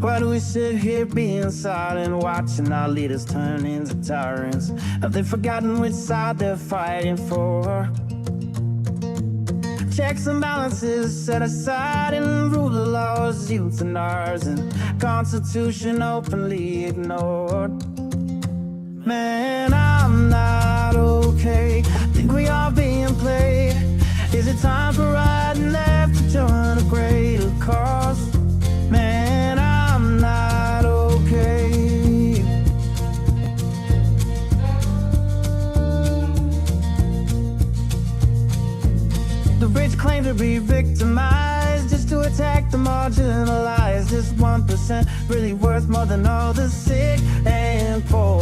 Why do we sit here being silent, watching our leaders turn into tyrants? Have they forgotten which side they're fighting for? Checks and balances set aside and rule of laws, youth and ours, and Constitution openly ignored. Man, I'm not okay. Think we are being played. Is it time for right and left to join a greater cause? Man, I'm not okay. The rich claim to be victimized just to attack the marginalized. Is 1% really worth more than all the sick and poor?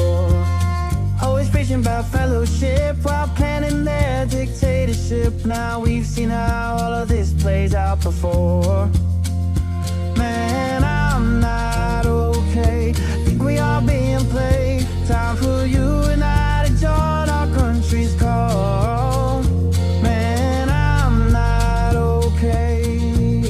Always preaching about fellowship while planning their dictatorship. Now we've seen how all of this plays out before. Man, I'm not okay. Think we are being played. Time for you and I to join our country's call. Man, I'm not okay.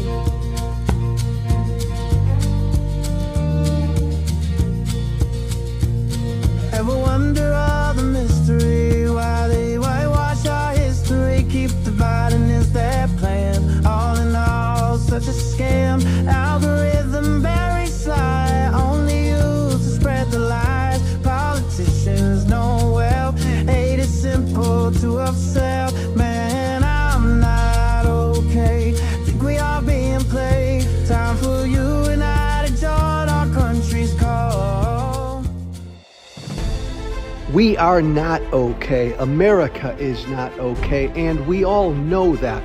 Ever wonder all the mystery? Why they whitewash our history? Keep dividing is their plan. All in all, such a scam. Algorithm very sly, only used to spread the lies. Politicians know well, hate is simple to upsell. Man, I'm not okay. Think we are being played. Time for you and I to join our country's call. We are not okay. America is not okay, and we all know that.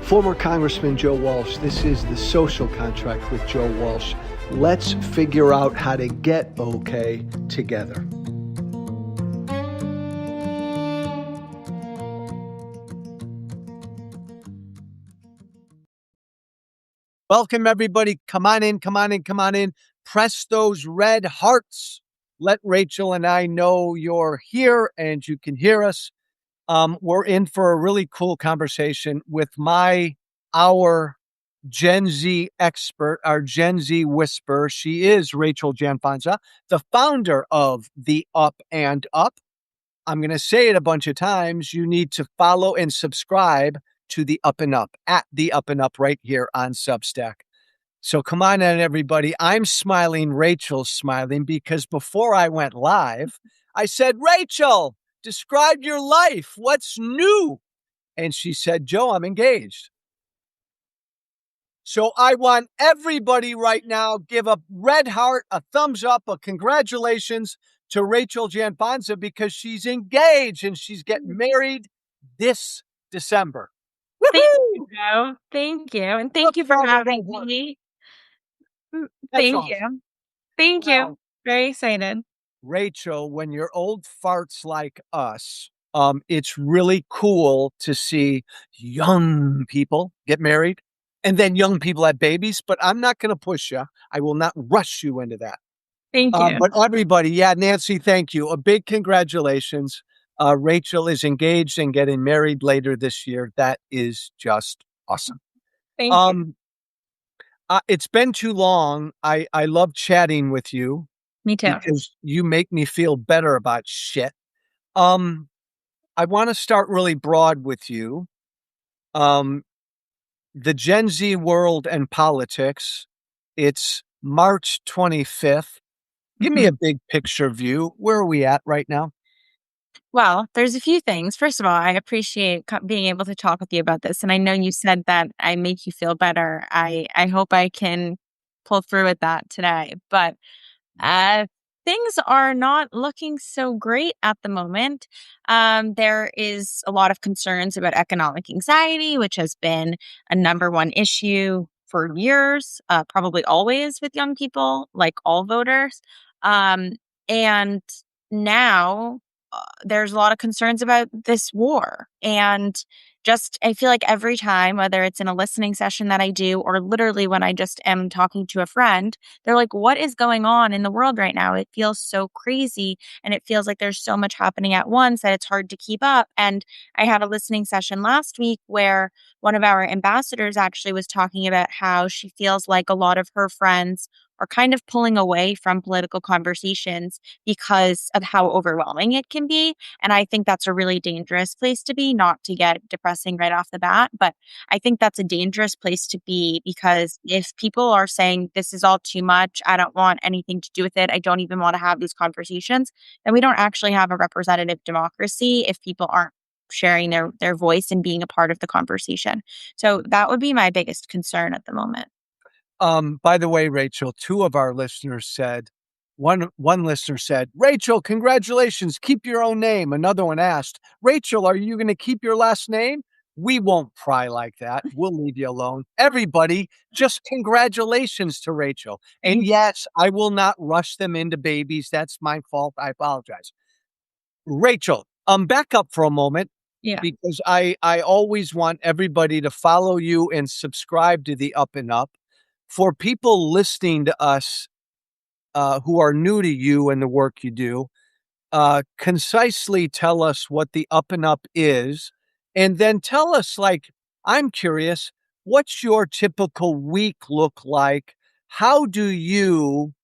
Former Congressman Joe Walsh, this is the social contract with Joe Walsh. Let's figure out how to get okay together. Welcome, everybody. Come on in, come on in, come on in. Press those red hearts. Let Rachel and I know you're here and you can hear us. We're in for a really cool conversation with our Gen Z expert, our Gen Z whisperer. She is Rachel Janfanza, the founder of The Up and Up. I'm going to say it a bunch of times. You need to follow and subscribe to The Up and Up, at The Up and Up right here on Substack. So come on in, everybody. I'm smiling. Rachel's smiling because before I went live, I said, Rachel, describe your life. What's new? And she said, Joe, I'm engaged. So I want everybody right now, give a red heart, a thumbs up, a congratulations to Rachel Janfanza because she's engaged and she's getting married this December. Thank you, Joe. Thank you. And thank you for having me. Thank you. Thank you. Very excited. Rachel, when you're old farts like us, it's really cool to see young people get married and then young people have babies, but I'm not going to push you. I will not rush you into that. Thank you. But everybody, Nancy, thank you. A big congratulations. Rachel is engaged and getting married later this year. That is just awesome. Thank you. It's been too long. I love chatting with you. Me too. Because you make me feel better about shit. I want to start really broad with you. The Gen Z world and politics. It's March 25th. Give me a big picture view. Where are we at right now? Well, there's a few things. First of all, I appreciate being able to talk with you about this. And I know you said that I make you feel better. I hope I can pull through with that today. But things are not looking so great at the moment. There is a lot of concerns about economic anxiety, which has been a number one issue for years, probably always with young people, like all voters. And now there's a lot of concerns about this war. And just, I feel like every time, whether it's in a listening session that I do, or literally when I just am talking to a friend, they're like, what is going on in the world right now? It feels so crazy. And it feels like there's so much happening at once that it's hard to keep up. And I had a listening session last week where one of our ambassadors actually was talking about how she feels like a lot of her friends are kind of pulling away from political conversations because of how overwhelming it can be. And I think that's a really dangerous place to be, not to get depressing right off the bat, but I think that's a dangerous place to be because if people are saying, this is all too much, I don't want anything to do with it, I don't even want to have these conversations, then we don't actually have a representative democracy if people aren't sharing their voice and being a part of the conversation. So that would be my biggest concern at the moment. By the way, Rachel, two of our listeners said, one listener said, Rachel, congratulations, keep your own name. Another one asked, Rachel, are you going to keep your last name? We won't pry like that. We'll leave you alone. Everybody, just congratulations to Rachel. And yes, I will not rush them into babies. That's my fault. I apologize. Rachel, back up for a moment Yeah. because I always want everybody to follow you and subscribe to the Up and Up. For people listening to us who are new to you and the work you do, concisely tell us what the Up and Up is, and then tell us, like, I'm curious, what's your typical week look like? How do you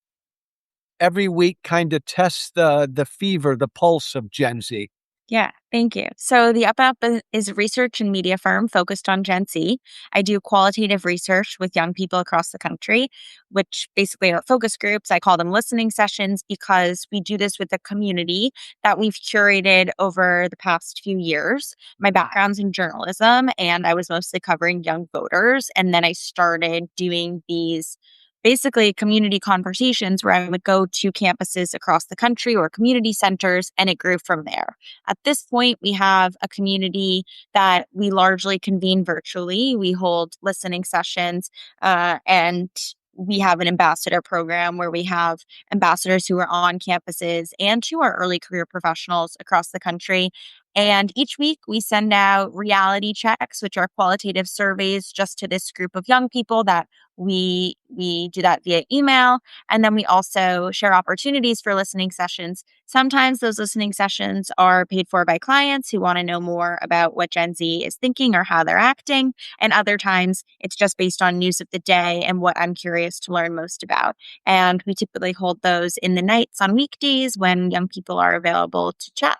every week kind of test the fever, the pulse of Gen Z? Yeah, thank you. So the Up Up is a research and media firm focused on Gen Z. I do qualitative research with young people across the country, which basically are focus groups. I call them listening sessions because we do this with a community that we've curated over the past few years. My background's in journalism, and I was mostly covering young voters. And then I started doing these basically community conversations where I would go to campuses across the country or community centers, and it grew from there. At this point, we have a community that we largely convene virtually. We hold listening sessions, and we have an ambassador program where we have ambassadors who are on campuses and who are early career professionals across the country. And each week we send out reality checks, which are qualitative surveys just to this group of young people that we do that via email. And then we also share opportunities for listening sessions. Sometimes those listening sessions are paid for by clients who want to know more about what Gen Z is thinking or how they're acting. And other times it's just based on news of the day and what I'm curious to learn most about. And we typically hold those in the nights on weekdays when young people are available to chat.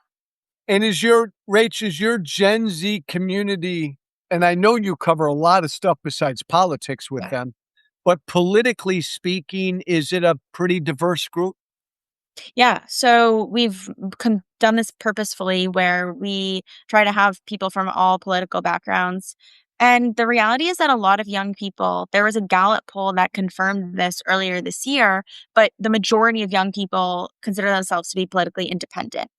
And is your Gen Z community, and I know you cover a lot of stuff besides politics with them, but politically speaking, is it a pretty diverse group? Yeah, so we've done this purposefully where we try to have people from all political backgrounds. And the reality is that a lot of young people, there was a Gallup poll that confirmed this earlier this year, but the majority of young people consider themselves to be politically independent.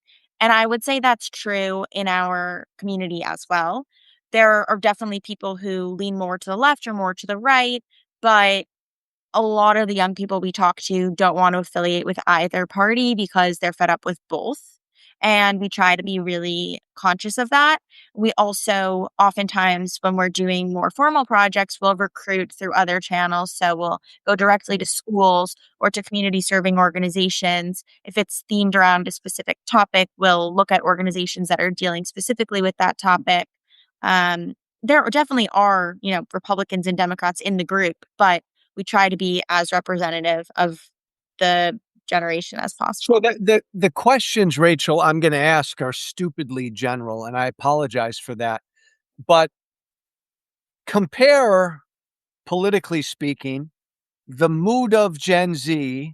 And I would say that's true in our community as well. There are definitely people who lean more to the left or more to the right, but a lot of the young people we talk to don't want to affiliate with either party because they're fed up with both. And we try to be really conscious of that. We also, oftentimes, when we're doing more formal projects, we'll recruit through other channels. So we'll go directly to schools or to community serving organizations. If it's themed around a specific topic, we'll look at organizations that are dealing specifically with that topic. Um, there definitely are, Republicans and Democrats in the group, but we try to be as representative of the generation as So possible. the questions, Rachel, I'm going to ask are stupidly general, and I apologize for that. But compare, politically speaking, the mood of Gen Z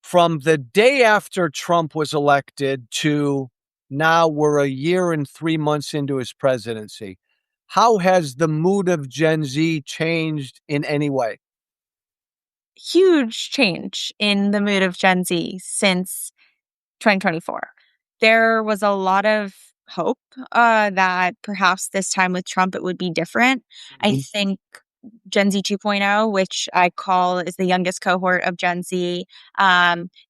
from the day after Trump was elected to now we're a year and 3 months into his presidency. How has the mood of Gen Z changed in any way? Huge change in the mood of Gen Z since 2024. There was a lot of hope that perhaps this time with Trump it would be different. I Mhm. think Gen Z 2.0, which I call is the youngest cohort of Gen Z,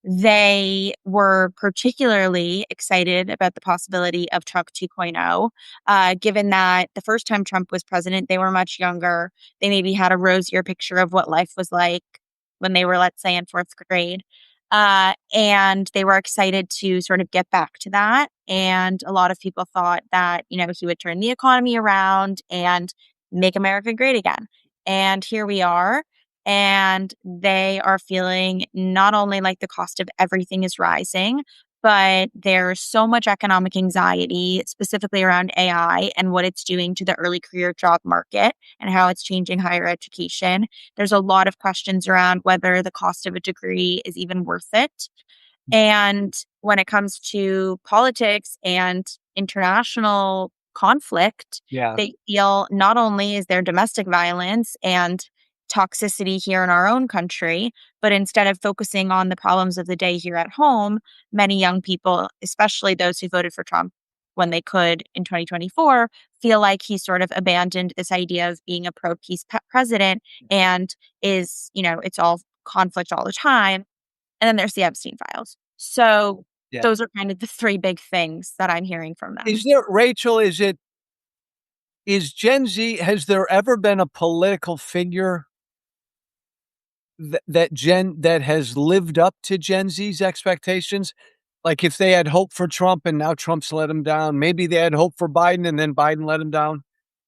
they were particularly excited about the possibility of Trump 2.0, given that the first time Trump was president, they were much younger. They maybe had a rosier picture of what life was like when they were, let's say, in fourth grade. And they were excited to sort of get back to that. And a lot of people thought that, he would turn the economy around and make America great again. And here we are. and they are feeling not only like the cost of everything is rising, but there's so much economic anxiety, specifically around AI and what it's doing to the early career job market and how it's changing higher education. There's a lot of questions around whether the cost of a degree is even worth it. And when it comes to politics and international conflict, Yeah. they feel not only is there domestic violence and toxicity here in our own country, but instead of focusing on the problems of the day here at home, many young people, especially those who voted for Trump when they could in 2024, feel like he sort of abandoned this idea of being a pro peace president and is, it's all conflict all the time. And then there's the Epstein files. So Yeah. those are kind of the 3 big things that I'm hearing from them. Is there, Rachel, is Gen Z, has there ever been a political figure that has lived up to Gen Z's expectations? Like if they had hope for Trump and now Trump's let him down, maybe they had hope for Biden and then Biden let him down.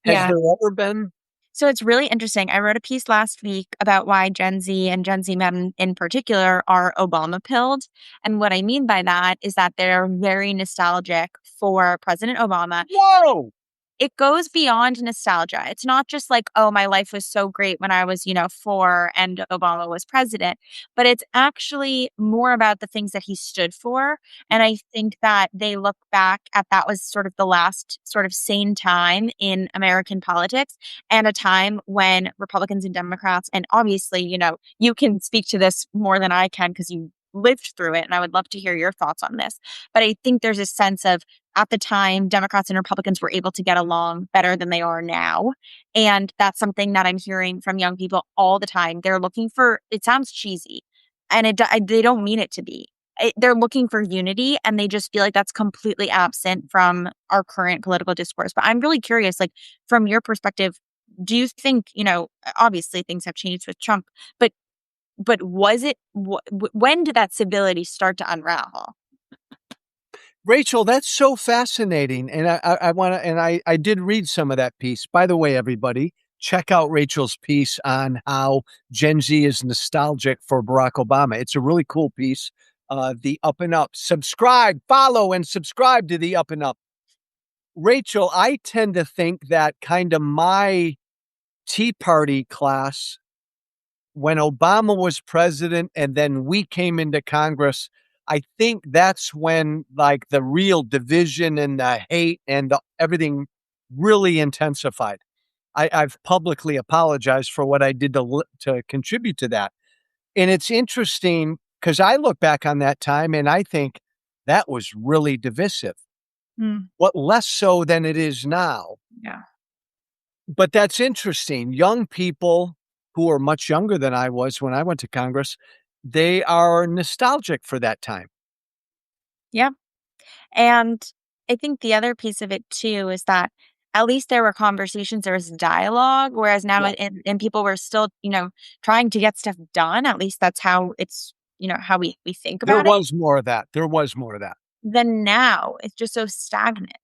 Has Yeah. there ever been? So it's really interesting. I wrote a piece last week about why Gen Z and Gen Z men in particular are Obama pilled. And what I mean by that is that they're very nostalgic for President Obama. Whoa! It goes beyond nostalgia. It's not just like, oh, my life was so great when I was, 4 and Obama was president, but it's actually more about the things that he stood for. And I think that they look back at that was sort of the last sort of sane time in American politics and a time when Republicans and Democrats, and obviously, you can speak to this more than I can because you lived through it. And I would love to hear your thoughts on this. But I think there's a sense of at the time, Democrats and Republicans were able to get along better than they are now. And that's something that I'm hearing from young people all the time. They're looking for, it sounds cheesy, and they don't mean it to be. They're looking for unity, and they just feel like that's completely absent from our current political discourse. But I'm really curious, like, from your perspective, do you think, obviously things have changed with Trump, but was it, when did that civility start to unravel? Rachel, that's so fascinating. And I want to, and I did read some of that piece. By the way, everybody, check out Rachel's piece on how Gen Z is nostalgic for Barack Obama. It's a really cool piece. The Up and Up. Subscribe, follow, and subscribe to the Up and Up. Rachel, I tend to think that kind of my Tea Party class, when Obama was president and then we came into Congress, I think that's when like the real division and the hate and everything really intensified. I've publicly apologized for what I did to contribute to that. And it's interesting because I look back on that time and I think that was really divisive. Mm, What less so than it is now. yeah. But that's interesting. Young people who are much younger than I was when I went to Congress, they are nostalgic for that time. Yeah. And I think the other piece of it too is that at least there were conversations, there was dialogue, whereas now Yeah. and people were still, trying to get stuff done. At least that's how it's, how we think There about it. was more of that. There was more of that. Then now it's just so stagnant.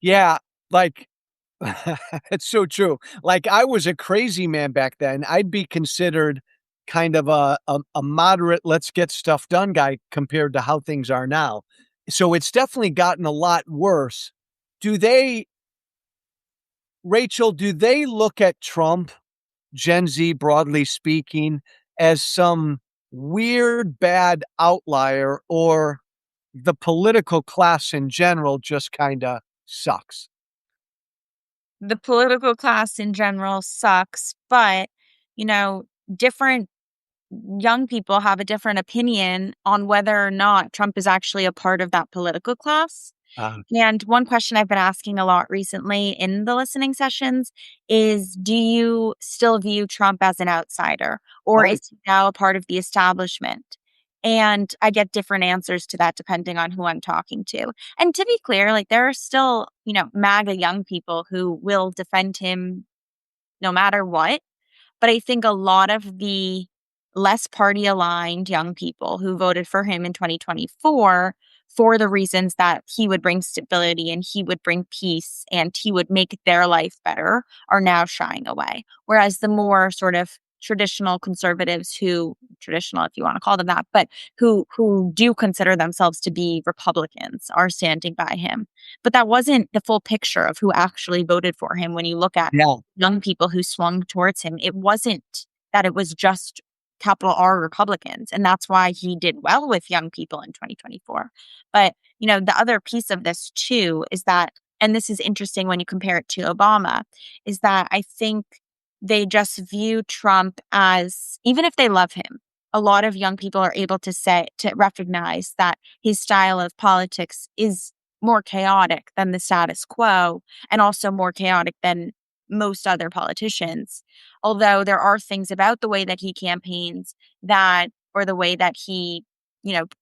Yeah, like it's so true. Like I was a crazy man back then. I'd be considered kind of a moderate, let's get stuff done guy compared to how things are now. So it's definitely gotten a lot worse. Do they, Rachel, do they look at Trump, Gen Z broadly speaking, as some weird bad outlier, or the political class in general just kind of sucks? The political class in general sucks, but, you know, different young people have a different opinion on whether or not Trump is actually a part of that political class. Uh, And one question I've been asking a lot recently in the listening sessions is, do you still view Trump as an outsider, or oh, is he now a part of the establishment? And I get different answers to that depending on who I'm talking to. And to be clear, like there are still, MAGA young people who will defend him no matter what. But I think a lot of the less party aligned young people who voted for him in 2024 for the reasons that he would bring stability and he would bring peace and he would make their life better are now shying away. Whereas the more sort of traditional conservatives who traditional if you want to call them that, but who do consider themselves to be Republicans are standing by him. But that wasn't the full picture of who actually voted for him when you look at Yeah. young people who swung towards him. It wasn't that it was just capital R Republicans. And that's why he did well with young people in 2024. But, the other piece of this too is that, and this is interesting when you compare it to Obama, is that I think they just view Trump as, even if they love him, a lot of young people are able to recognize that his style of politics is more chaotic than the status quo and also more chaotic than most other politicians. Although there are things about the way that he campaigns or the way that he,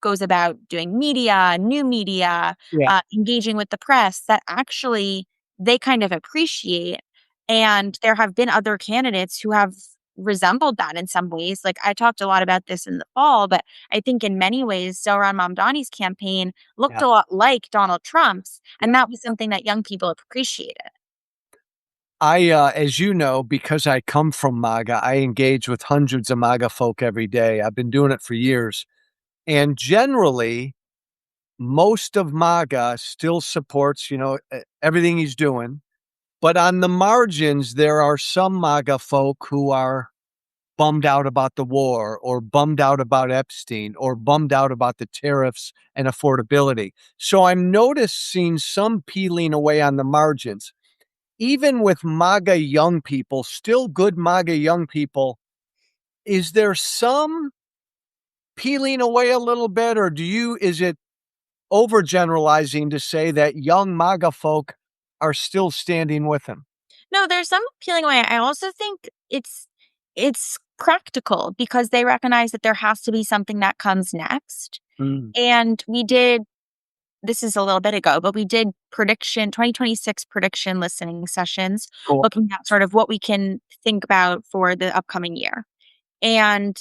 goes about doing media, new media, Yeah. engaging with the press that actually they kind of appreciate. And there have been other candidates who have resembled that in some ways. Like I talked a lot about this in the fall, but I think in many ways, Zohran Mamdani's campaign looked Yeah. a lot like Donald Trump's. Yeah. And that was something that young people appreciated. As you know, because I come from MAGA, I engage with hundreds of MAGA folk every day. I've been doing it for years. And generally, most of MAGA still supports, everything he's doing. But on the margins, there are some MAGA folk who are bummed out about the war or bummed out about Epstein or bummed out about the tariffs and affordability. So I'm noticing some peeling away on the margins. Even with MAGA young people, still good MAGA young people, is there some peeling away a little bit, or is it overgeneralizing to say that young MAGA folk are still standing with him? No, there's some peeling away. I also think it's practical because they recognize that there has to be something that comes next. Mm, And we did this is a little bit ago, but we did 2026 prediction listening sessions cool. looking at sort of what we can think about for the upcoming year. And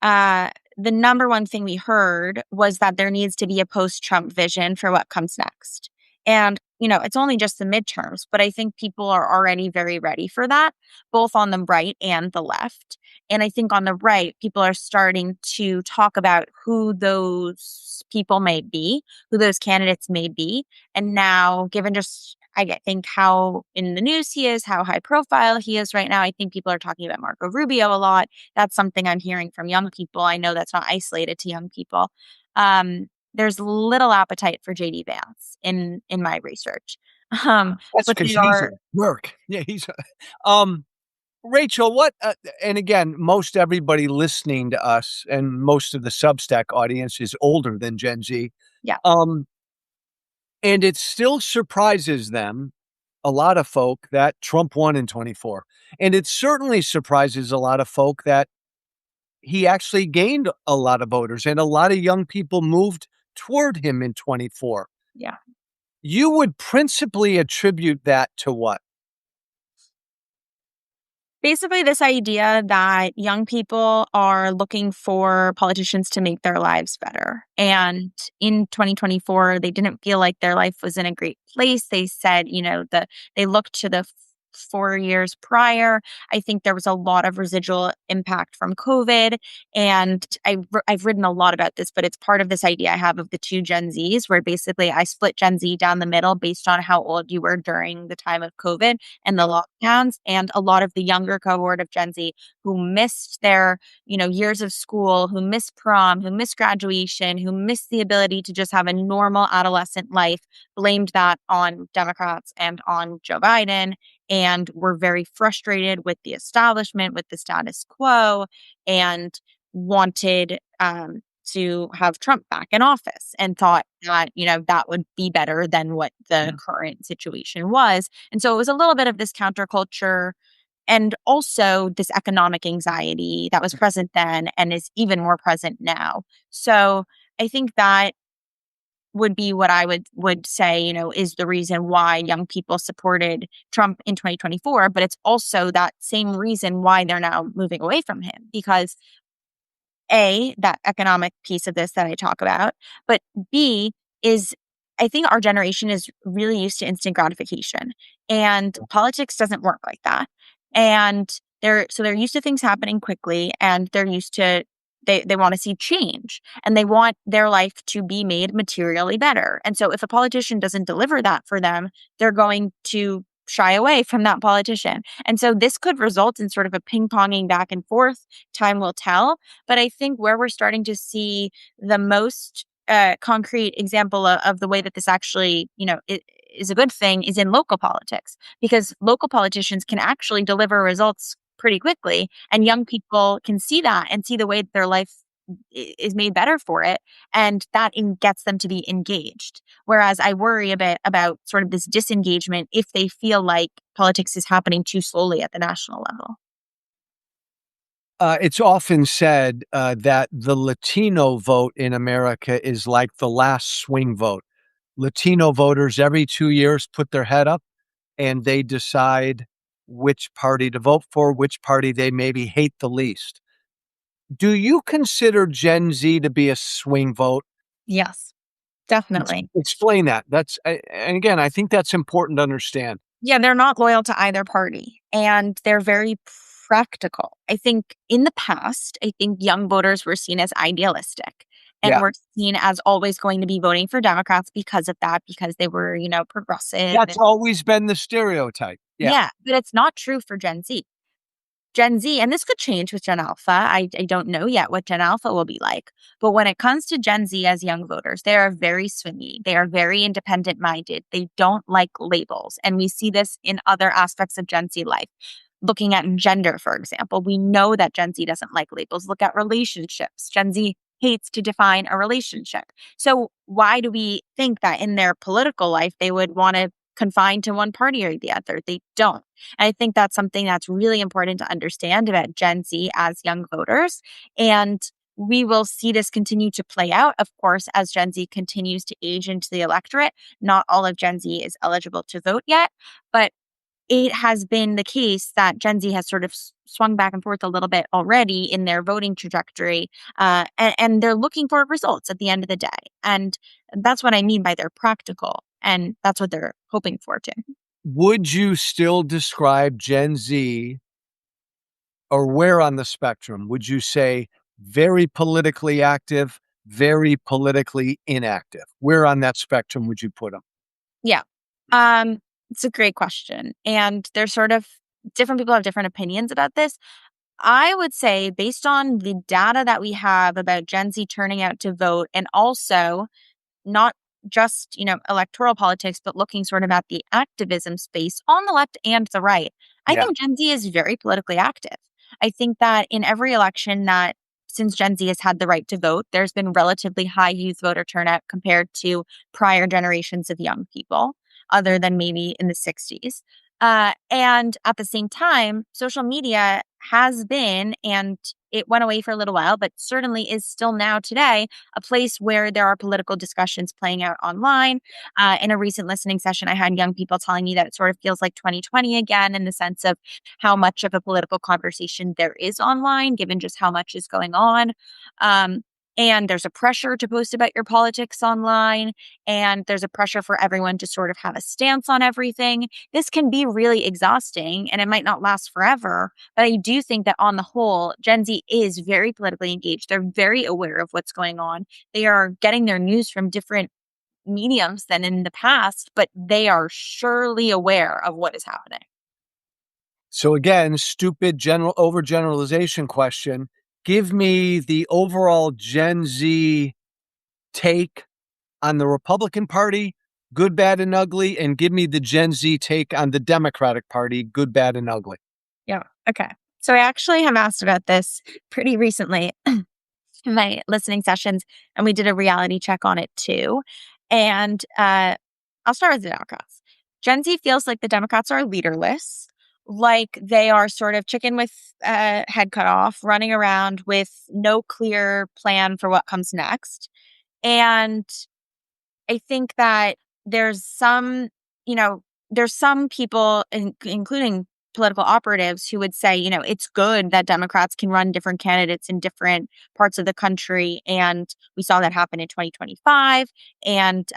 uh, the number one thing we heard was that there needs to be a post Trump vision for what comes next. And, it's only just the midterms, but I think people are already very ready for that, both on the right and the left. And I think on the right, people are starting to talk about who those people may be, who those candidates may be. And now, given just, think how in the news he is, how high profile he is right now, I think people are talking about Marco Rubio a lot. That's something I'm hearing from young people. I know that's not isolated to young people. There's little appetite for JD Vance in my research. That's But because they he's at are work. Yeah, um, Rachel, and again, most everybody listening to us and most of the Substack audience is older than Gen Z. yeah. Um, and it still surprises them, a lot of folk, that Trump won in 24. And it certainly surprises a lot of folk that he actually gained a lot of voters and a lot of young people moved toward him in 24. Yeah. You would principally attribute that to what? Basically, this idea that young people are looking for politicians to make their lives better. And in 2024, they didn't feel like their life was in a great place. They said, they looked to the 4 years prior. I think there was a lot of residual impact from COVID. And I've written a lot about this, but it's part of this idea I have of the two Gen Zs, where basically I split Gen Z down the middle based on how old you were during the time of COVID and the lockdowns, and a lot of the younger cohort of Gen Z who missed their, years of school, who missed prom, who missed graduation, who missed the ability to just have a normal adolescent life, blamed that on Democrats and on Joe Biden, and were very frustrated with the establishment, with the status quo, and wanted to have Trump back in office and thought that, that would be better than what the current situation was. And so it was a little bit of this counterculture and also this economic anxiety that was present then and is even more present now. So I think that would be what I would say, is the reason why young people supported Trump in 2024, but it's also that same reason why they're now moving away from him because A, that economic piece of this that I talk about, but B is I think our generation is really used to instant gratification and politics doesn't work like that. And They're used to things happening quickly, and they're used to they want to see change, and they want their life to be made materially better. And so if a politician doesn't deliver that for them, they're going to shy away from that politician. And so this could result in sort of a ping-ponging back and forth. Time will tell. But I think where we're starting to see the most concrete example of the way that this actually, is a good thing is in local politics, because local politicians can actually deliver results pretty quickly, and young people can see that and see the way that their life is made better for it, and that gets them to be engaged. Whereas I worry a bit about sort of this disengagement if they feel like politics is happening too slowly at the national level. It's often said that the Latino vote in America is like the last swing vote. Latino voters every 2 years put their head up and they decide which party to vote for, which party they maybe hate the least. Do you consider Gen Z to be a swing vote? Yes, definitely. Explain that. And again, I think that's important to understand. Yeah, they're not loyal to either party, and they're very practical. I think in the past, I think young voters were seen as idealistic and Yeah. were seen as always going to be voting for Democrats because of that, because they were, progressive. That's always been the stereotype. Yeah. Yeah, but it's not true for Gen Z. Gen Z, and this could change with Gen Alpha. I don't know yet what Gen Alpha will be like. But when it comes to Gen Z as young voters, they are very swingy. They are very independent minded. They don't like labels. And we see this in other aspects of Gen Z life. Looking at gender, for example, we know that Gen Z doesn't like labels. Look at relationships. Gen Z hates to define a relationship. So why do we think that in their political life they would want to confine to one party or the other? They don't. I think that's something that's really important to understand about Gen Z as young voters. And we will see this continue to play out, of course, as Gen Z continues to age into the electorate. Not all of Gen Z is eligible to vote yet, but it has been the case that Gen Z has sort of swung back and forth a little bit already in their voting trajectory, and they're looking for results at the end of the day. And that's what I mean by they're practical, and that's what they're hoping for too. Would you still describe Gen Z, or where on the spectrum would you say very politically active, very politically inactive? Where on that spectrum would you put them? Yeah. Um, it's a great question. And there's sort of different people have different opinions about this. I would say, based on the data that we have about Gen Z turning out to vote, and also not just, electoral politics, but looking sort of at the activism space on the left and the right, I Yeah. think Gen Z is very politically active. I think that in every election that since Gen Z has had the right to vote, there's been relatively high youth voter turnout compared to prior generations of young people, other than maybe in the 60s. And at the same time, social media has been, and it went away for a little while, but certainly is still now today, a place where there are political discussions playing out online. In a recent listening session, I had young people telling me that it sort of feels like 2020 again, in the sense of how much of a political conversation there is online, given just how much is going on. Um, and there's a pressure to post about your politics online, and there's a pressure for everyone to sort of have a stance on everything. This can be really exhausting, and it might not last forever. But I do think that on the whole, Gen Z is very politically engaged. They're very aware of what's going on. They are getting their news from different mediums than in the past, but they are surely aware of what is happening. So again, stupid general overgeneralization question. Give me the overall Gen Z take on the Republican Party, good, bad, and ugly, and give me the Gen Z take on the Democratic Party, good, bad, and ugly. Yeah. Okay. So I actually have asked about this pretty recently in my listening sessions, and we did a reality check on it too. And I'll start with the Democrats. Gen Z feels like the Democrats are leaderless, like they are sort of chicken with head cut off, running around with no clear plan for what comes next. And I think that there's some, you know, there's some people, including political operatives who would say, it's good that Democrats can run different candidates in different parts of the country. And we saw that happen in 2025. And,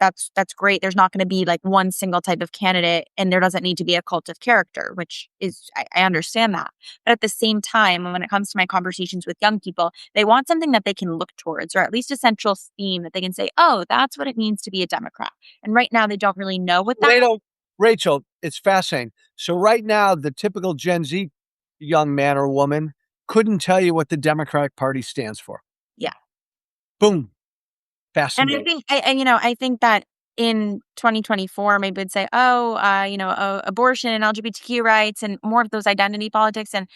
that's great. There's not going to be like one single type of candidate, and there doesn't need to be a cult of character, which is, I understand that. But at the same time, when it comes to my conversations with young people, they want something that they can look towards, or at least a central theme that they can say, oh, that's what it means to be a Democrat. And right now, they don't really know what that is. Rachel, it's fascinating. So right now, the typical Gen Z young man or woman couldn't tell you what the Democratic Party stands for. Yeah. Boom. And Fascinating. I think that in 2024, maybe would say, oh, abortion and LGBTQ rights and more of those identity politics. And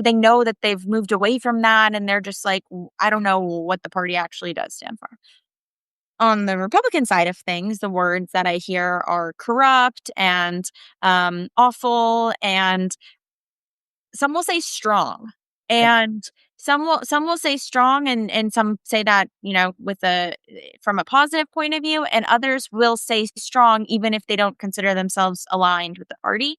they know that they've moved away from that. And they're just like, I don't know what the party actually does stand for. On the Republican side of things, the words that I hear are corrupt and awful, and some will say strong, Yep. and some will say strong, and some say that with a from a positive point of view, and others will say strong even if they don't consider themselves aligned with the party.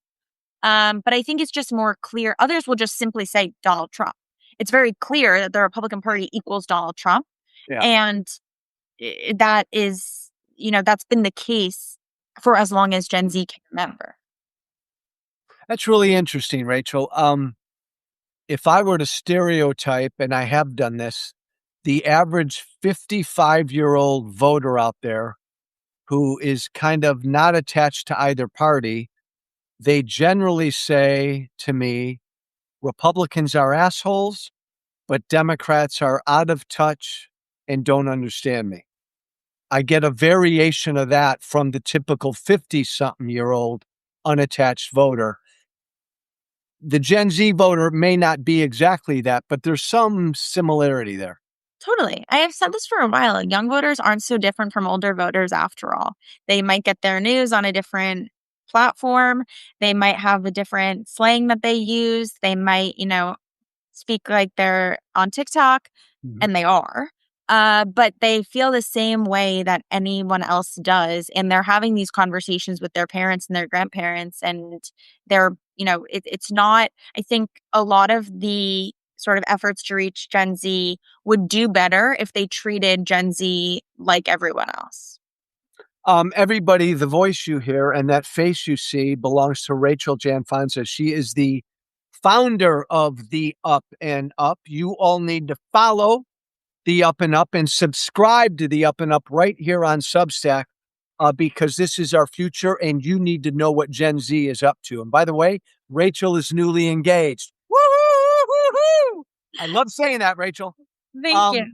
But I think it's just more clear. Others will just simply say Donald Trump. It's very clear that the Republican Party equals Donald Trump, Yeah. and that is, that's been the case for as long as Gen Z can remember. That's really interesting, Rachel. If I were to stereotype, and I have done this, the average 55-year-old voter out there who is kind of not attached to either party, they generally say to me, Republicans are assholes, but Democrats are out of touch and don't understand me. I get a variation of that from the typical 50-something-year-old unattached voter. The Gen Z voter may not be exactly that, but there's some similarity there. Totally. I have said this for a while. Young voters aren't so different from older voters after all. They might get their news on a different platform. They might have a different slang that they use. They might, speak like they're on TikTok, Mhm. and they are. But they feel the same way that anyone else does. And they're having these conversations with their parents and their grandparents. And they're, it's not, I think a lot of the sort of efforts to reach Gen Z would do better if they treated Gen Z like everyone else. Everybody, the voice you hear and that face you see belongs to Rachel Janfanza. She is the founder of the Up and Up. You all need to follow the Up and Up and subscribe to the Up and Up right here on Substack, because this is our future and you need to know what Gen Z is up to. And by the way, Rachel is newly engaged. Woo-hoo! I love saying that, Rachel. Thank you.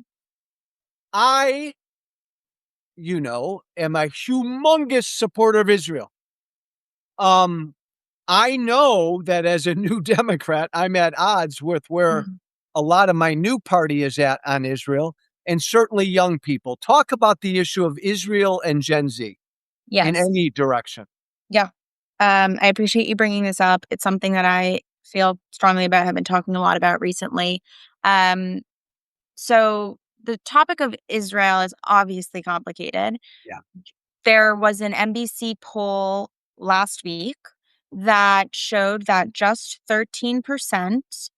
I, am a humongous supporter of Israel. I know that as a new Democrat, I'm at odds with where Mhm. a lot of my new party is at on Israel, and certainly young people. Talk about the issue of Israel and Gen Z in Yes. any direction. Yeah. I appreciate you bringing this up. It's something that I feel strongly about, have been talking a lot about recently. Um, so the topic of Israel is obviously complicated. Yeah. There was an NBC poll last week that showed that just 13%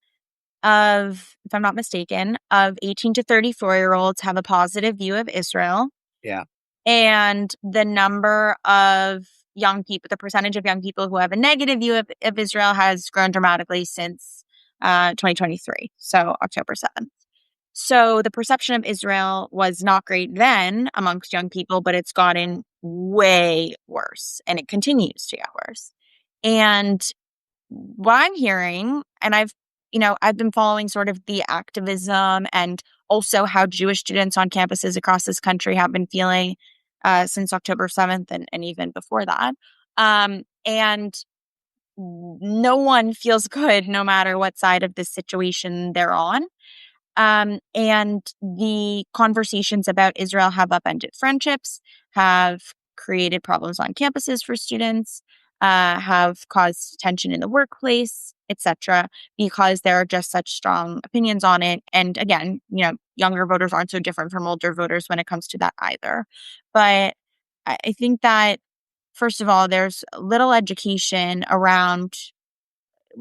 of, if I'm not mistaken, of 18 to 34-year-olds have a positive view of Israel. Yeah. And the number of young people, the percentage of young people who have a negative view of Israel has grown dramatically since 2023, so October 7th. So the perception of Israel was not great then amongst young people, but it's gotten way worse, and it continues to get worse. And what I'm hearing, and I've been following sort of the activism and also how Jewish students on campuses across this country have been feeling since October 7th, and even before that. And no one feels good no matter what side of this situation they're on. And the conversations about Israel have upended friendships, have created problems on campuses for students, have caused tension in the workplace, etc., because there are just such strong opinions on it. And again, younger voters aren't so different from older voters when it comes to that either. But I think that, first of all, there's little education around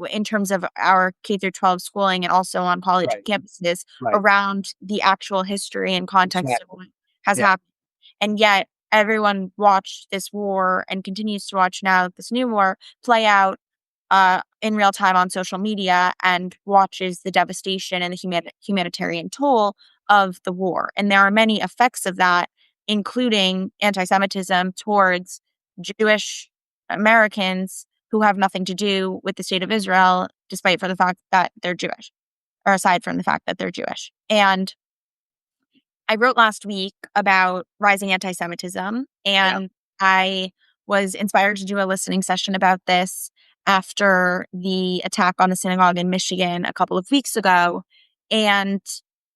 in terms of our K through 12 schooling and also on college Right. campuses Right. around the actual history and context of Exactly. what has Yeah. happened. And yet everyone watched this war and continues to watch now this new war play out in real time on social media and watches the devastation and the humanitarian toll of the war. And there are many effects of that, including anti Semitism towards Jewish Americans who have nothing to do with the state of Israel, despite for the fact that they're Jewish, or aside from the fact that they're Jewish. And I wrote last week about rising anti Semitism, Yeah. and I was inspired to do a listening session about this after the attack on the synagogue in Michigan a couple of weeks ago. And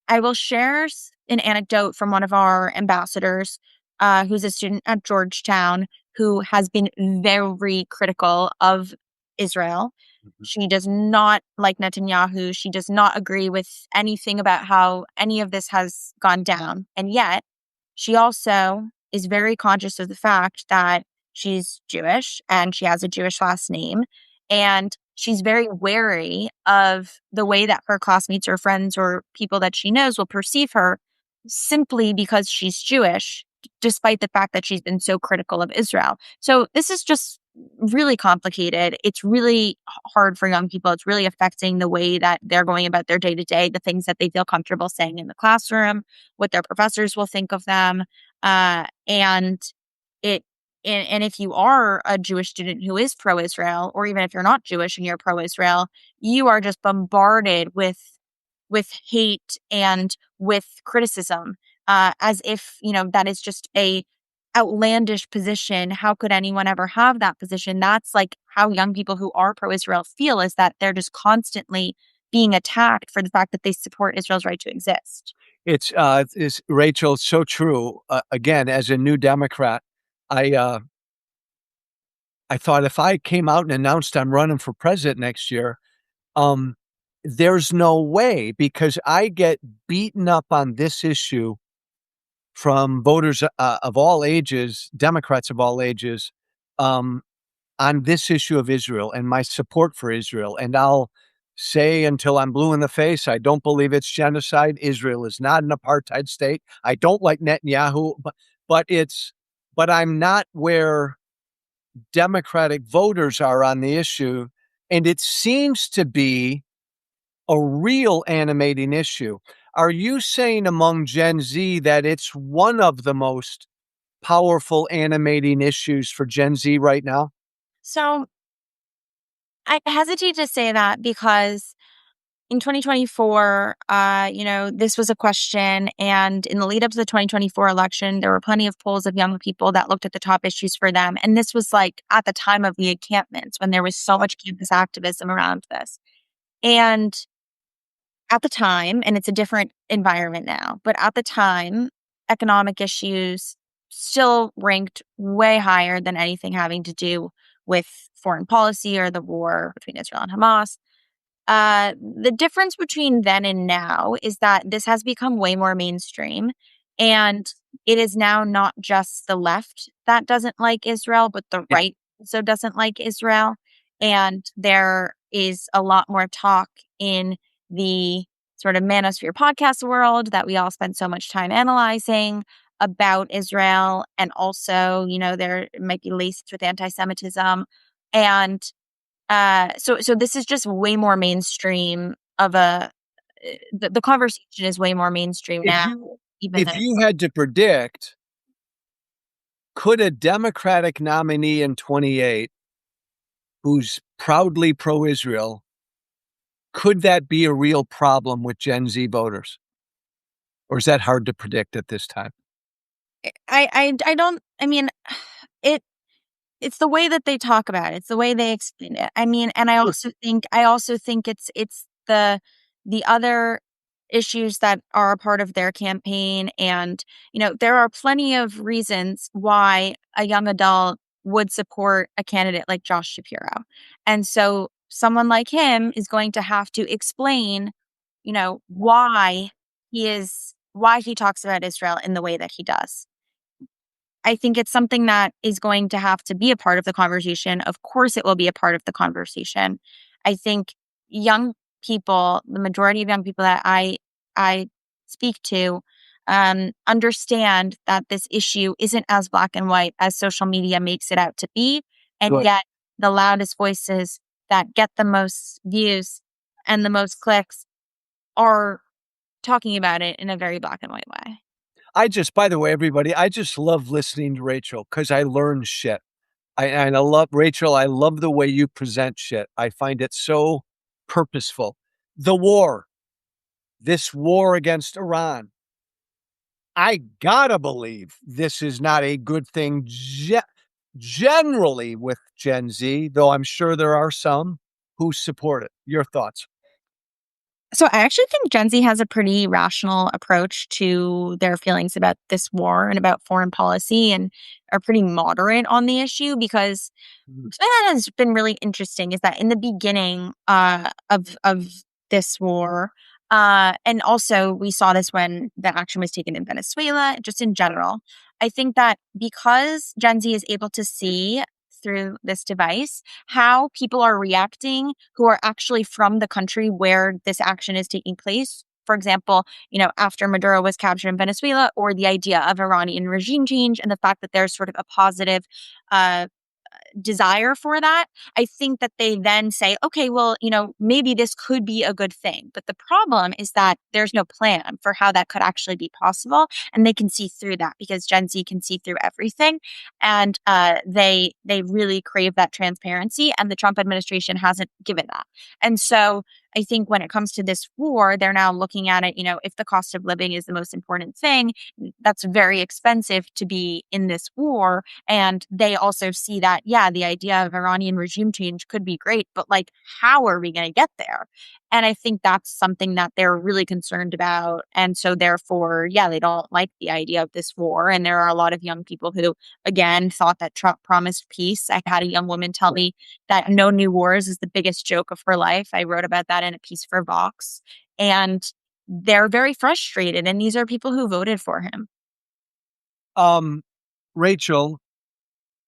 I will share an anecdote from one of our ambassadors, who's a student at Georgetown, who has been very critical of Israel. Mhm. She does not like Netanyahu. She does not agree with anything about how any of this has gone down. And yet, she also is very conscious of the fact that she's Jewish and she has a Jewish last name. And she's very wary of the way that her classmates or friends or people that she knows will perceive her simply because she's Jewish, despite the fact that she's been so critical of Israel. So this is just really complicated. It's really hard for young people. It's really affecting the way that they're going about their day to day, the things that they feel comfortable saying in the classroom, what their professors will think of them. And it and if you are a Jewish student who is pro-Israel, or even if you're not Jewish and you're pro-Israel, you are just bombarded with hate and with criticism, as if that is just a outlandish position. How could anyone ever have that position? That's like how young people who are pro-Israel feel, is that they're just constantly being attacked for the fact that they support Israel's right to exist. It's Rachel, it's so true. Again, as a new Democrat, I uh, I thought if I came out and announced I'm running for president next year, um, there's no way, because I get beaten up on this issue from voters of all ages, Democrats of all ages, um, on this issue of Israel and my support for Israel. And I'll say until I'm blue in the face, I don't believe it's genocide. Israel is not an apartheid state. I don't like Netanyahu, but it's but I'm not where Democratic voters are on the issue. And it seems to be a real animating issue. Are you saying among Gen Z that it's one of the most powerful animating issues for Gen Z right now? So I hesitate to say that because in 2024, this was a question. And in the lead up to the 2024 election, there were plenty of polls of young people that looked at the top issues for them. And this was like at the time of the encampments when there was so much campus activism around this. And at the time, and it's a different environment now, but at the time, economic issues still ranked way higher than anything having to do with foreign policy or the war between Israel and Hamas. The difference between then and now is that this has become way more mainstream. And it is now not just the left that doesn't like Israel, but the Yeah. right also doesn't like Israel. And there is a lot more talk in the sort of manosphere podcast world that we all spend so much time analyzing about Israel. And also, there might be laced with anti Semitism. And so this is just way more mainstream of the conversation is way more mainstream If now, you even if than you had to predict, could a Democratic nominee in 28 who's proudly pro-Israel, could that be a real problem with Gen Z voters? Or is that hard to predict at this time? I don't. I mean, it it's the way that they talk about it. It's the way they explain it. I mean, and Sure. I also think it's the other issues that are a part of their campaign. And there are plenty of reasons why a young adult would support a candidate like Josh Shapiro. And so someone like him is going to have to explain, why he talks about Israel in the way that he does. I think it's something that is going to have to be a part of the conversation. Of course, it will be a part of the conversation. I think young people, the majority of young people that I speak to, understand that this issue isn't as black and white as social media makes it out to be, and Good. yet the loudest voices that get the most views and the most clicks are talking about it in a very black and white way. By the way, everybody, I just love listening to Rachel because I learn shit. And I love Rachel. I love the way you present shit. I find it so purposeful. The war, this war against Iran. I gotta believe this is not a good thing generally with Gen Z, though I'm sure there are some who support it. Your thoughts? So I actually think Gen Z has a pretty rational approach to their feelings about this war and about foreign policy and are pretty moderate on the issue because Mhm. something that has been really interesting is that in the beginning of this war, and also we saw this when the action was taken in Venezuela, just in general. I think that because Gen Z is able to see through this device how people are reacting who are actually from the country where this action is taking place. For example, after Maduro was captured in Venezuela, or the idea of Iranian regime change and the fact that there's sort of a positive uh, desire for that, I think that they then say, okay, well, maybe this could be a good thing. But the problem is that there's no plan for how that could actually be possible. And they can see through that because Gen Z can see through everything. And they really crave that transparency. And the Trump administration hasn't given that. And so I think when it comes to this war, they're now looking at it, if the cost of living is the most important thing, that's very expensive to be in this war. And they also see that, yeah, the idea of Iranian regime change could be great, but like, how are we going to get there? And I think that's something that they're really concerned about. And so, therefore, yeah, they don't like the idea of this war. And there are a lot of young people who, again, thought that Trump promised peace. I had a young woman tell me that no new wars is the biggest joke of her life. I wrote about that in a piece for Vox. And they're very frustrated. And these are people who voted for him. Um, Rachel,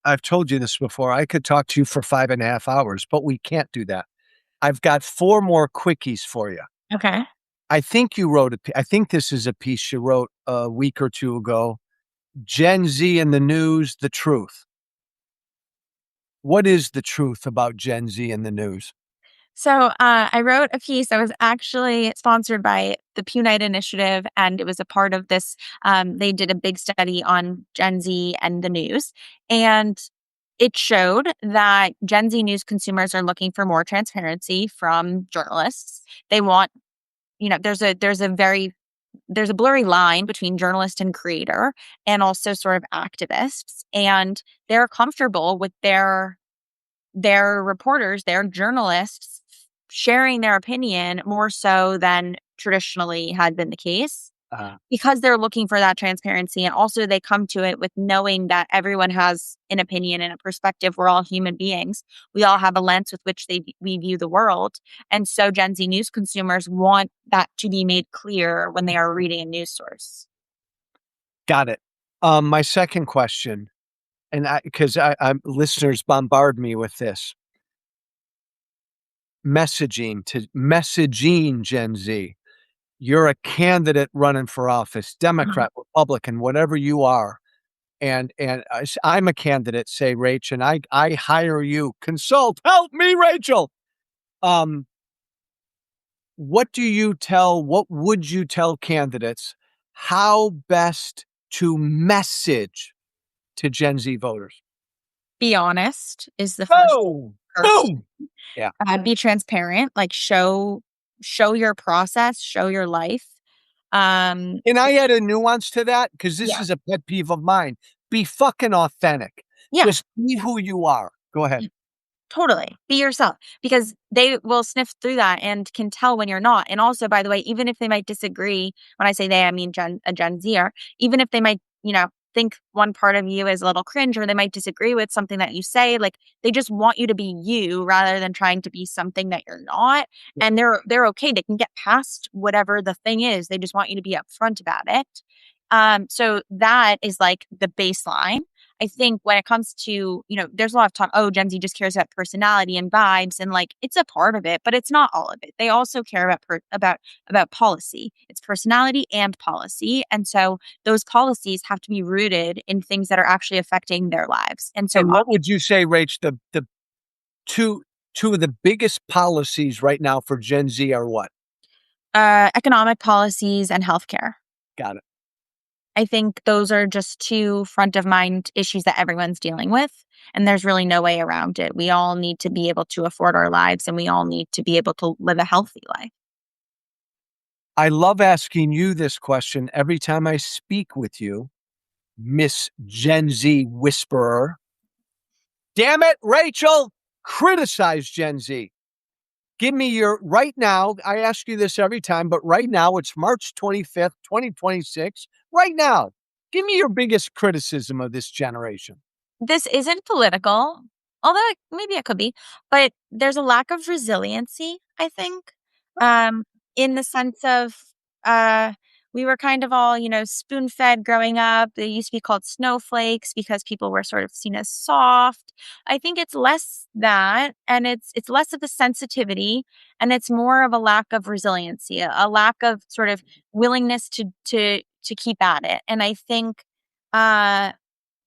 I've told you this before. I could talk to you for 5.5 hours, but we can't do that. I've got 4 more quickies for you. Okay. I think you wrote I think this is a piece you wrote a week or 2 ago. Gen Z in the news, the truth. What is the truth about Gen Z in the news? So I wrote a piece that was actually sponsored by the Pew Night Initiative, and it was a part of this. They did a big study on Gen Z and the news, and it showed that Gen Z news consumers are looking for more transparency from journalists. They want, there's a blurry line between journalist and creator, and also sort of activists, and they're comfortable with their reporters, their journalists sharing their opinion more so than traditionally had been the case Uh, because they're looking for that transparency. And also, they come to it with knowing that everyone has an opinion and a perspective. We're all human beings. We all have a lens with which we view the world. And so, Gen Z news consumers want that to be made clear when they are reading a news source. got it. My second question, and because I'm listeners bombard me with this messaging Gen Z. You're a candidate running for office, Mhm. Democrat, Republican, whatever you are. And I'm a candidate, say, Rach, and I hire you. Consult, help me, Rachel. Um, what would you tell candidates how best to message to Gen Z voters? Be honest is the Boom, first. boom. Yeah. Be transparent, like show your process, show your life. Um, Can I add a nuance to that? Because this yeah, is a pet peeve of mine. Be fucking authentic. yeah, Just be who you are. Go ahead. totally. Be yourself because they will sniff through that and can tell when you're not. And also, by the way, even if they might disagree, when I say they, I mean a Gen Zer, even if they might, think one part of you is a little cringe or they might disagree with something that you say, like they just want you to be you rather than trying to be something that you're not. And they're okay. They can get past whatever the thing is. They just want you to be upfront about it. So that is like the baseline. I think when it comes to, there's a lot of talk, oh, Gen Z just cares about personality and vibes, and like it's a part of it, but it's not all of it. They also care about policy. It's personality and policy. And so those policies have to be rooted in things that are actually affecting their lives. And so And what would you say, Rach, the two two of the biggest policies right now for Gen Z are what? economic policies and healthcare. Got it. I think those are just two front of mind issues that everyone's dealing with. And there's really no way around it. We all need to be able to afford our lives and we all need to be able to live a healthy life. I love asking you this question every time I speak with you, Miss Gen Z Whisperer. Damn it, Rachel, criticize Gen Z. Give me your right now. I ask you this every time, but right now it's March 25th, 2026. Right now, give me your biggest criticism of this generation. This isn't political, although maybe it could be, but there's a lack of resiliency, I think, um, in the sense of uh, we were kind of all, spoon fed growing up. They used to be called snowflakes because people were sort of seen as soft. I think it's less that, and it's less of the sensitivity, and it's more of a lack of resiliency, a lack of sort of willingness to keep at it. And I think.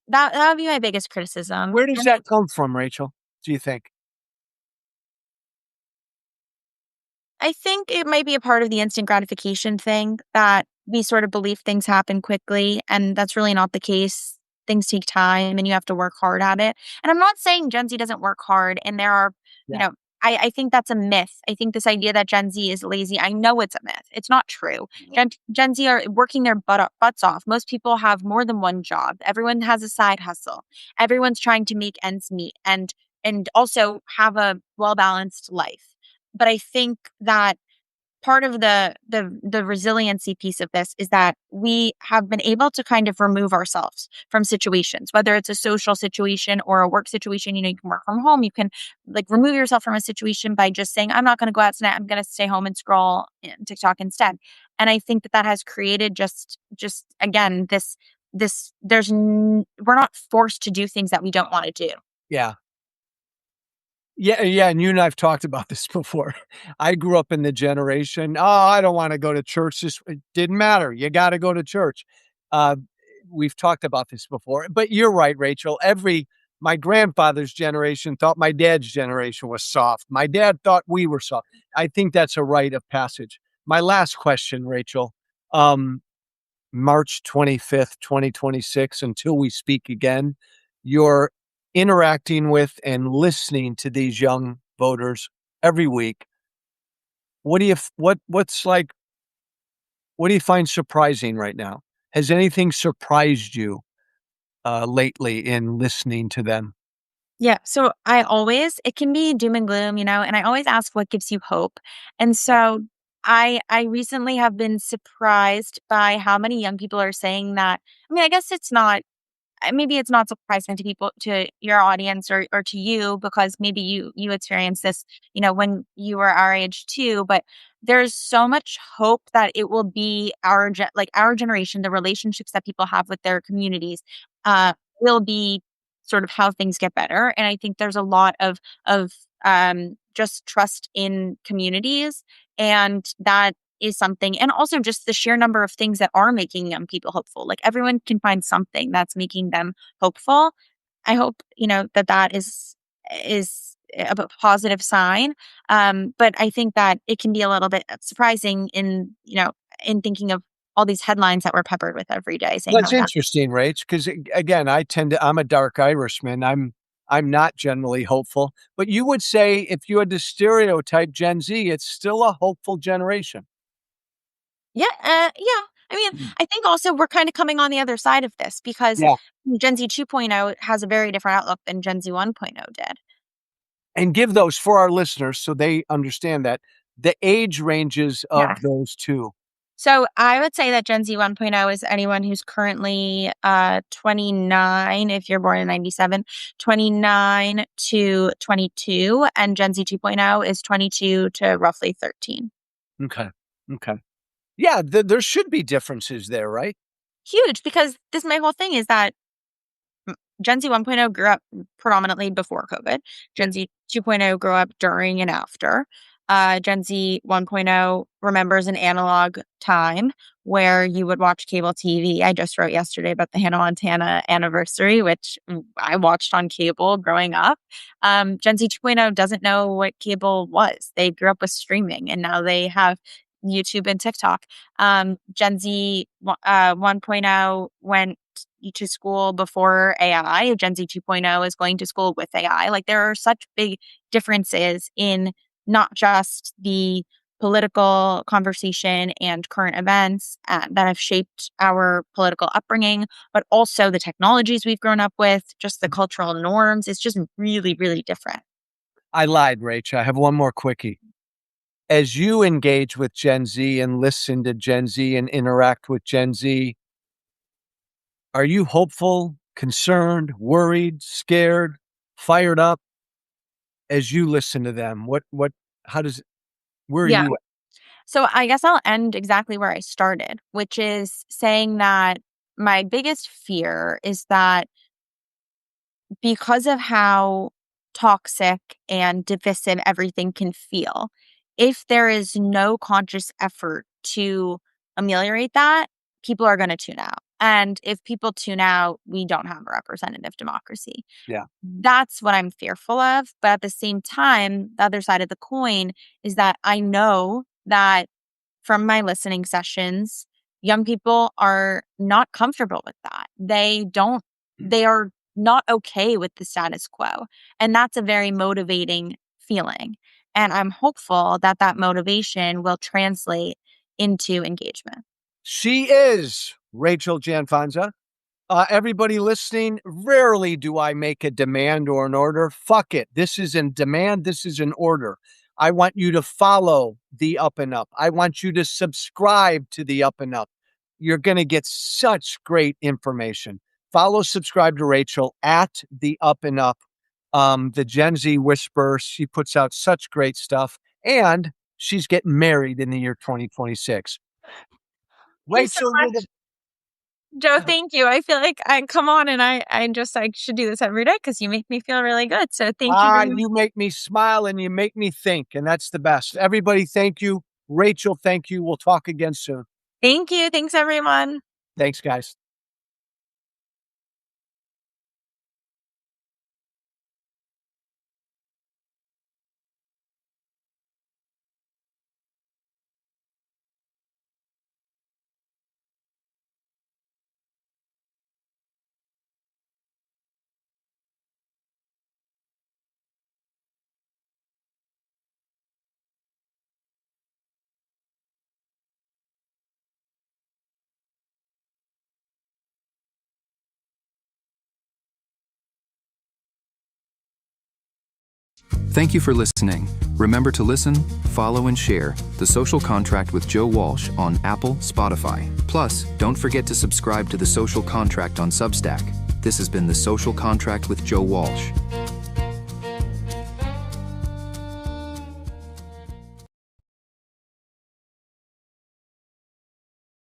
That would be my biggest criticism. Where does that come from, Rachel? Do you think? I think it might be a part of the instant gratification thing that we sort of believe things happen quickly, and that's really not the case. Things take time and you have to work hard at it. And I'm not saying Gen Z doesn't work hard, and there are, you Yeah. know, I think that's a myth. I think this idea that Gen Z is lazy, I know it's a myth. It's not true. Gen Z are working their butts off. Most people have more than one job. Everyone has a side hustle. Everyone's trying to make ends meet and also have a well-balanced life. But I think that part of the resiliency piece of this is that we have been able to kind of remove ourselves from situations, whether it's a social situation or a work situation. You can work from home. You can like remove yourself from a situation by just saying, I'm not going to go out tonight. I'm going to stay home and scroll TikTok instead. And I think that has created just again, we're not forced to do things that we don't want to do. Yeah. Yeah, and you and I have talked about this before. I grew up in the generation, "Oh, I don't wanna go to church this." It didn't matter, you gotta go to church. Uh, we've talked about this before, but you're right, Rachel. My grandfather's generation thought my dad's generation was soft. My dad thought we were soft. I think that's a rite of passage. My last question, Rachel, um, March 25th, 2026, until we speak again, you're interacting with and listening to these young voters every week. What do you f- what's like what do you find surprising right now? Has anything surprised you lately in listening to them? Yeah. So it can be doom and gloom, and I always ask what gives you hope. And so I recently have been surprised by how many young people are saying that. I mean, I guess it's not maybe it's not surprising to people, to your audience, or to you, because maybe you experienced this when you were our age too, but there's so much hope that it will be our generation, the relationships that people have with their communities uh will be sort of how things get better. And I think there's a lot of just trust in communities, and that is something. And also just the sheer number of things that are making young people hopeful. Like everyone can find something that's making them hopeful. I hope, that is a positive sign. But I think that it can be a little bit surprising in thinking of all these headlines that we're peppered with every day saying how That's that. interesting, Rach, because again, I'm a dark Irishman. I'm not generally hopeful, but you would say if you had to stereotype Gen Z, it's still a hopeful generation. Yeah, yeah. I mean, Mm. I think also we're kind of coming on the other side of this because Yeah. Gen Z 2.0 has a very different outlook than Gen Z 1.0 did. And give those for our listeners so they understand that the age ranges Yeah. of those 2. So I would say that Gen Z 1.0 is anyone who's currently 29, if you're born in 97, 29 to 22, and Gen Z 2.0 is 22 to roughly 13. Okay. Okay. Yeah, there should be differences there, right? Huge, because this my whole thing is that Gen Z 1.0 grew up predominantly before COVID. Gen Z 2.0 grew up during and after. Gen Z 1.0 remembers an analog time where you would watch cable TV. I just wrote yesterday about the Hannah Montana anniversary, which I watched on cable growing up. Gen Z 2.0 doesn't know what cable was. They grew up with streaming and now they have YouTube and TikTok. Gen Z 1.0 went to school before AI. Gen Z 2.0 is going to school with AI. Like there are such big differences in not just the political conversation and current events that have shaped our political upbringing, but also the technologies we've grown up with, just the cultural norms. It's just really, really different. I lied, Rach. I have one more quickie. As you engage with Gen Z and listen to Gen Z and interact with Gen Z, are you hopeful, concerned, worried, scared, fired up as you listen to them? Where are Yeah. you at? So I guess I'll end exactly where I started, which is saying that my biggest fear is that because of how toxic and divisive everything can feel, if there is no conscious effort to ameliorate that, people are going to tune out. And if people tune out, we don't have a representative democracy. Yeah. That's what I'm fearful of. But at the same time, the other side of the coin is that I know that from my listening sessions, young people are not comfortable with that. They are not okay with the status quo. And that's a very motivating feeling. And I'm hopeful that that motivation will translate into engagement. She is Rachel Janfanza. Everybody listening, rarely do I make a demand or an order. Fuck it. This is in demand. This is an order. I want you to follow the Up and Up. I want you to subscribe to the Up and Up. You're going to get such great information. Follow, subscribe to Rachel at the Up and Up. The Gen Z Whisperer. She puts out such great stuff. And she's getting married in the year 2026. Thank you so Rachel, you're much. the Joe, thank you. I feel like I come on and I should do this every day because you make me feel really good. So thank you very much. You make me smile and you make me think, and that's the best. Everybody, thank you. Rachel, thank you. We'll talk again soon. Thank you. Thanks, everyone. Thanks, guys. Thank you for listening. Remember to listen, follow, and share The Social Contract with Joe Walsh on Apple, Spotify. Plus, don't forget to subscribe to The Social Contract on Substack. This has been The Social Contract with Joe Walsh.